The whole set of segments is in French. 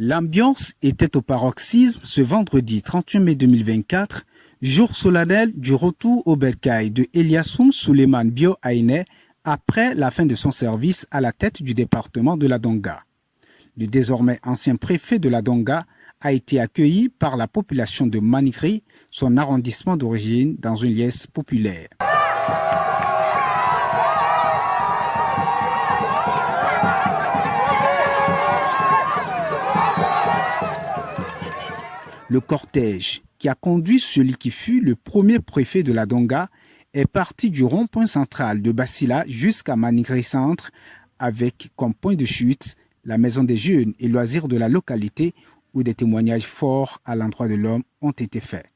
L'ambiance était au paroxysme ce vendredi 31 mai 2024, jour solennel du retour au bercail de Eliasson Suleiman Bio Aïné après la fin de son service à la tête du département de la Donga. Le désormais ancien préfet de la Donga a été accueilli par la population de Manikri, son arrondissement d'origine, dans une liesse populaire. Le cortège qui a conduit celui qui fut le premier préfet de la Donga est parti du rond-point central de Bassila jusqu'à Manikri Centre avec comme point de chute la maison des jeunes et loisirs de la localité où des témoignages forts à l'endroit de l'homme ont été faits.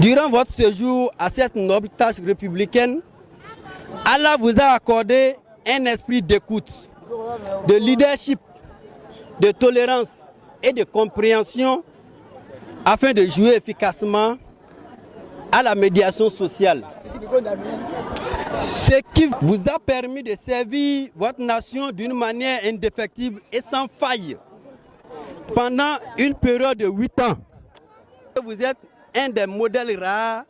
Durant votre séjour à cette noble tâche républicaine, Allah vous a accordé un esprit d'écoute, de leadership, de tolérance et de compréhension afin de jouer efficacement à la médiation sociale. Ce qui vous a permis de servir votre nation d'une manière indéfectible et sans faille pendant une période de 8 ans. Vous êtes un des modèles rares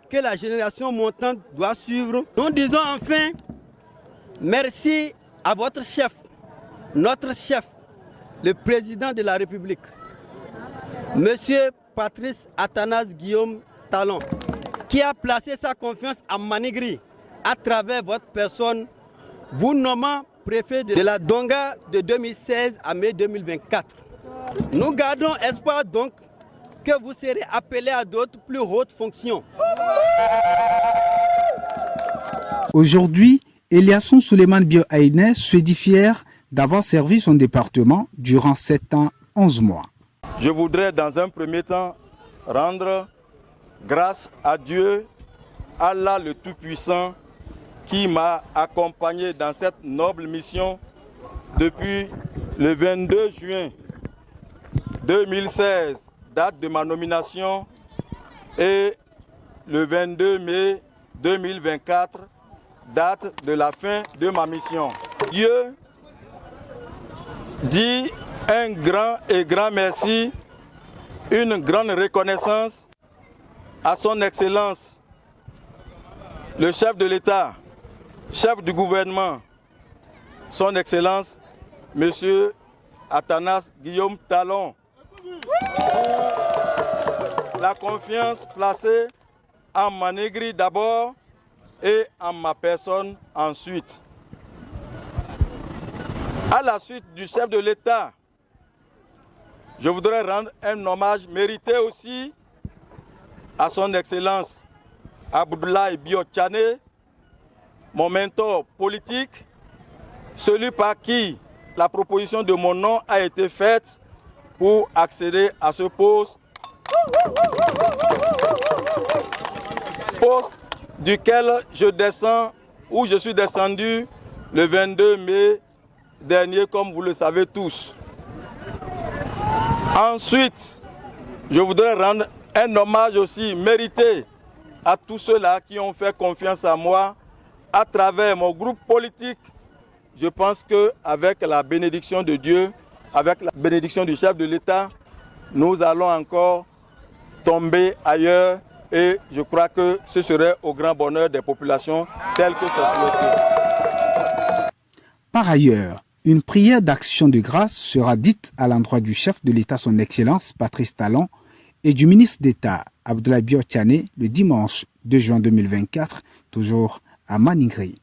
que la génération montante doit suivre. Nous disons enfin merci à votre chef, notre chef, le président de la République, Monsieur Patrice Athanase Guillaume Talon, qui a placé sa confiance en Manikri à travers votre personne, vous nommant préfet de la Donga de 2016 à mai 2024. Nous gardons espoir donc que vous serez appelé à d'autres plus hautes fonctions. Aujourd'hui, Eliasson Suleiman Bio Aïné se dit fier d'avoir servi son département durant 7 ans, 11 mois. Je voudrais dans un premier temps rendre grâce à Dieu, Allah le Tout-Puissant, qui m'a accompagné dans cette noble mission depuis le 22 juin 2016, date de ma nomination, et le 22 mai 2024, date de la fin de ma mission. Dieu dit un grand merci, une grande reconnaissance à son Excellence, le chef de l'État, chef du gouvernement, son Excellence, Monsieur Athanase Guillaume Talon. La confiance placée en Manikri d'abord et en ma personne ensuite. À la suite du chef de l'État, je voudrais rendre un hommage mérité aussi à son Excellence Abdoulaye Bio Tchané, mon mentor politique, celui par qui la proposition de mon nom a été faite pour accéder à ce poste, poste duquel je descends, où je suis descendu le 22 mai dernier, comme vous le savez tous. Ensuite, je voudrais rendre un hommage aussi mérité à tous ceux-là qui ont fait confiance à moi à travers mon groupe politique. Je pense qu'avec la bénédiction de Dieu, avec la bénédiction du chef de l'État, nous allons encore tomber ailleurs et je crois que ce serait au grand bonheur des populations telles que c'est souhaité. Par ailleurs, une prière d'action de grâce sera dite à l'endroit du chef de l'État, son Excellence Patrice Talon, et du ministre d'État Abdoulaye Bio Tchané le dimanche 2 juin 2024, toujours à Manikri.